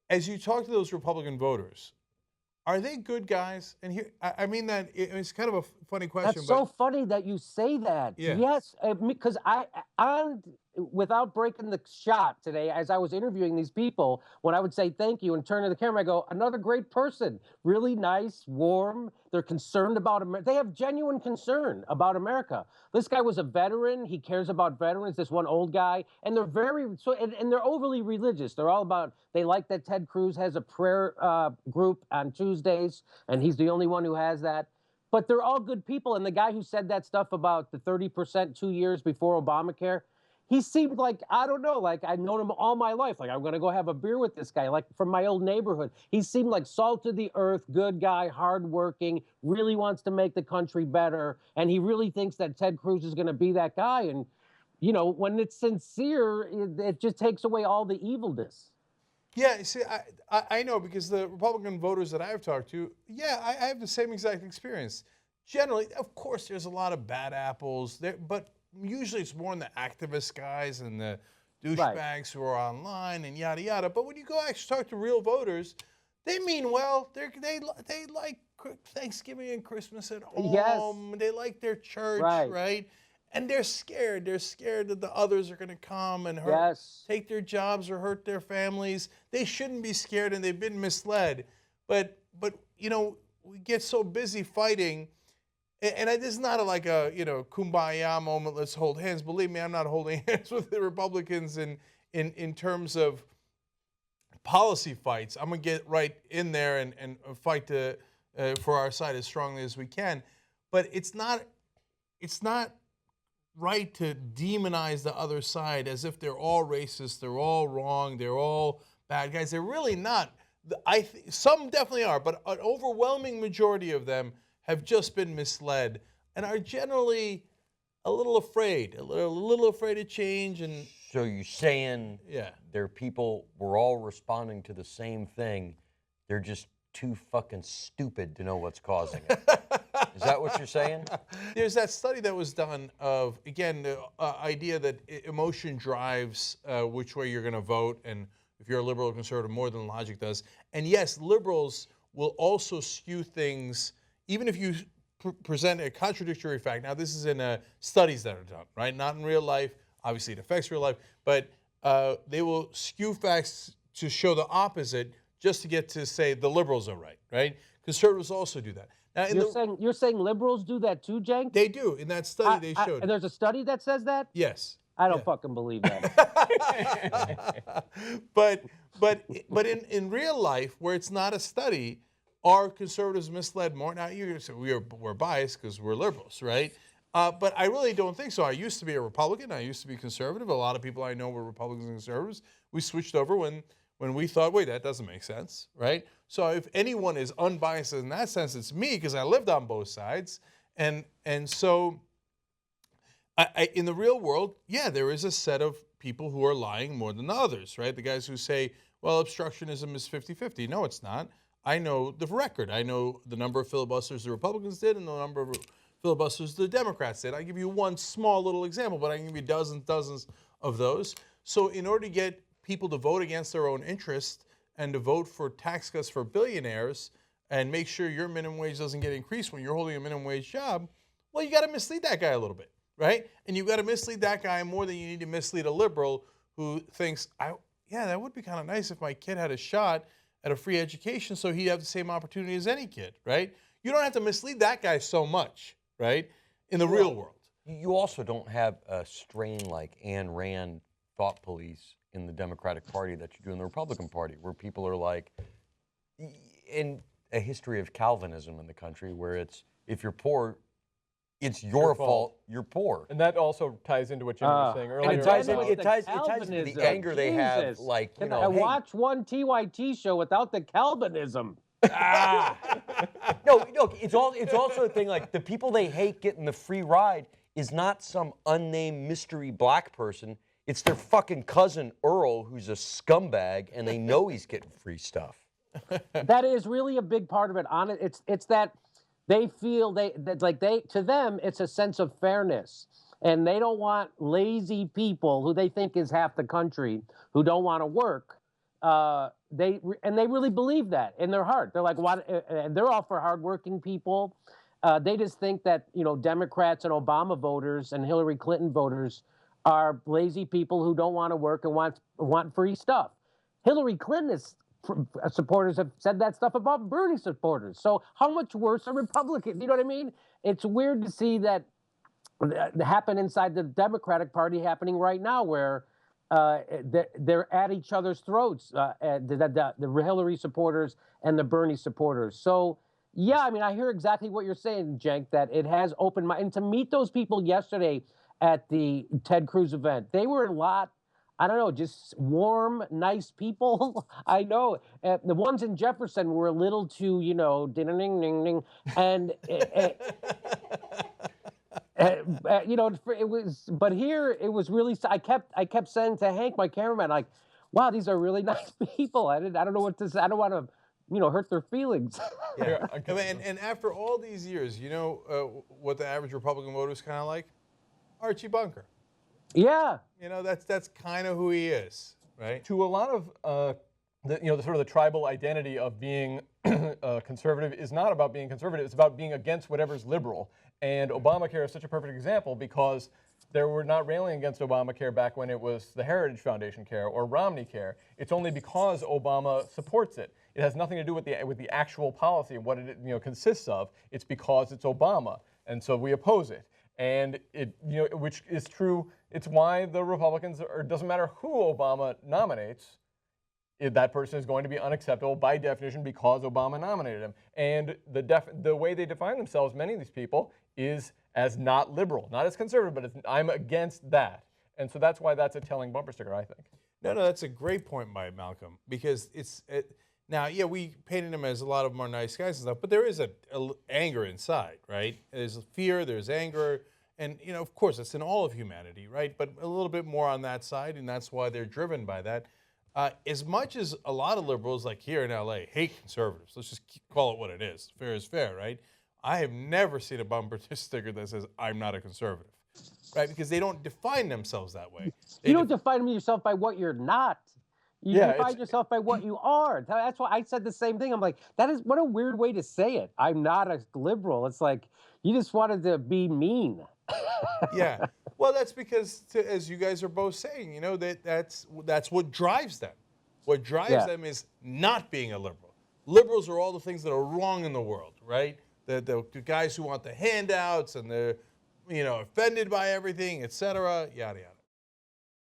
as you talk to those Republican voters, are they good guys? And here, I mean that it's kind of a funny question. That's but so funny that you say that. Yeah. Yes, because without breaking the shot today, as I was interviewing these people, when I would say thank you and turn to the camera, I go, another great person, really nice, warm. They're concerned about America. They have genuine concern about America. This guy was a veteran. He cares about veterans. This one old guy, and they're and they're overly religious. They're all about. They like that Ted Cruz has a prayer group on Tuesdays, and he's the only one who has that. But they're all good people. And the guy who said that stuff about the 30% 2 years before Obamacare, he seemed like, I don't know, like I've known him all my life. Like, I'm going to go have a beer with this guy, like from my old neighborhood. He seemed like salt of the earth, good guy, hardworking, really wants to make the country better. And he really thinks that Ted Cruz is going to be that guy. And, you know, when it's sincere, it just takes away all the evilness. Yeah, see, I know because the Republican voters that I've talked to, yeah, I have the same exact experience. Generally, of course, there's a lot of bad apples there, but usually it's more in the activist guys and the douchebags who are online and yada yada. But when you go actually talk to real voters, they mean well. They like Thanksgiving and Christmas at home. Yes. They like their church, right? And they're scared. They're scared that the others are going to come and take their jobs or hurt their families. They shouldn't be scared, and they've been misled. But you know, we get so busy fighting, and this is not like a kumbaya moment. Let's hold hands. Believe me, I'm not holding hands with the Republicans in terms of policy fights. I'm gonna get right in there and fight for our side as strongly as we can. But it's not right to demonize the other side as if they're all racist, they're all wrong, they're all bad guys. They're really not. Some definitely are, but an overwhelming majority of them have just been misled and are generally a little afraid, a little afraid of change. And so you're saying, they're people, we're all responding to the same thing. They're just too fucking stupid to know what's causing it. Is that what you're saying? There's that study that was done of, again, the idea that emotion drives which way you're going to vote, and if you're a liberal or conservative, more than logic does. And yes, liberals will also skew things, even if you present a contradictory fact. Now, this is in studies that are done, right? Not in real life. Obviously, it affects real life. But they will skew facts to show the opposite just to get to say the liberals are right, right? Conservatives also do that. Now, You're saying liberals do that too, Cenk? They do. In that study, they showed. And there's a study that says that? Yes. I don't fucking believe that. but in real life, where it's not a study, are conservatives misled more? Now, you're going to say we're biased because we're liberals, right? But I really don't think so. I used to be a Republican. I used to be conservative. A lot of people I know were Republicans and conservatives. We switched over when we thought, wait, that doesn't make sense, right? So if anyone is unbiased in that sense, it's me, because I lived on both sides. And so in the real world, yeah, there is a set of people who are lying more than the others, right? The guys who say, well, obstructionism is 50-50. No, it's not. I know the record. I know the number of filibusters the Republicans did and the number of filibusters the Democrats did. I give you one small little example, but I can give you dozens of those. So in order to get people to vote against their own interest and to vote for tax cuts for billionaires and make sure your minimum wage doesn't get increased when you're holding a minimum wage job, well, you got to mislead that guy a little bit, right? And you've got to mislead that guy more than you need to mislead a liberal who thinks, yeah, that would be kind of nice if my kid had a shot at a free education so he'd have the same opportunity as any kid, right? You don't have to mislead that guy so much, right, in the real world. You also don't have a strain like Ayn Rand thought police in the Democratic Party that you do in the Republican Party, where people are like, in a history of Calvinism in the country, where it's, if you're poor, it's your fault you're poor. And that also ties into what Jimmy was saying earlier. And it ties into the anger they have, like, you know, I watch one TYT show without the Calvinism. No, it's also a thing, like, the people they hate getting the free ride is not some unnamed mystery black person. It's their fucking cousin Earl, who's a scumbag, and they know he's getting free stuff. That is really a big part of it. It's that they feel to them it's a sense of fairness, and they don't want lazy people who they think is half the country who don't want to work. they really believe that in their heart. They're like, what? They're all for hardworking people. They just think that Democrats and Obama voters and Hillary Clinton voters are lazy people who don't want to work and want free stuff. Hillary Clinton's supporters have said that stuff about Bernie supporters. So how much worse are Republicans? You know what I mean? It's weird to see that happen inside the Democratic Party happening right now, where they're at each other's throats, the Hillary supporters and the Bernie supporters. So, yeah, I mean, I hear exactly what you're saying, Cenk, that it has opened my... And to meet those people yesterday at the Ted Cruz event, they were a lot, I don't know, just warm, nice people. I know. The ones in Jefferson were a little too, ding, ding, ding, ding. And... it was, but here it was really. I kept saying to Hank, my cameraman, like, "Wow, these are really nice people." I don't know what to say. I don't want to, hurt their feelings. Yeah. And after all these years, what the average Republican voter is kind of like? Archie Bunker. Yeah. That's kind of who he is, right? To a lot of the sort of the tribal identity of being conservative is not about being conservative. It's about being against whatever's liberal. And Obamacare is such a perfect example because they were not railing against Obamacare back when it was the Heritage Foundation care or Romney care. It's only because Obama supports it. It has nothing to do with the actual policy and what it consists of. It's because it's Obama, and so we oppose it. And which is true. It's why the Republicans it doesn't matter who Obama nominates. That person is going to be unacceptable by definition because Obama nominated him. And the way they define themselves, many of these people, is as not liberal, not as conservative, but I'm against that. And so that's why that's a telling bumper sticker, I think. No, that's a great point by Malcolm, because now, yeah, we painted him as a lot of them are nice guys and stuff, but there is a anger inside, right? There's fear, there's anger, and of course, it's in all of humanity, right? But a little bit more on that side, and that's why they're driven by that. As much as a lot of liberals, like here in LA, hate conservatives, let's just call it what it is. Fair is fair, right? I have never seen a bumper sticker that says, "I'm not a conservative," right? Because they don't define themselves that way. You don't define yourself by what you're not. You define yourself by what you are. That's why I said the same thing. I'm like, what a weird way to say it. I'm not a liberal. It's like, you just wanted to be mean. Yeah. Well, that's because, as you guys are both saying, that's what drives them. What drives them is not being a liberal. Liberals are all the things that are wrong in the world, right? The guys who want the handouts and they're, offended by everything, et cetera, yada, yada.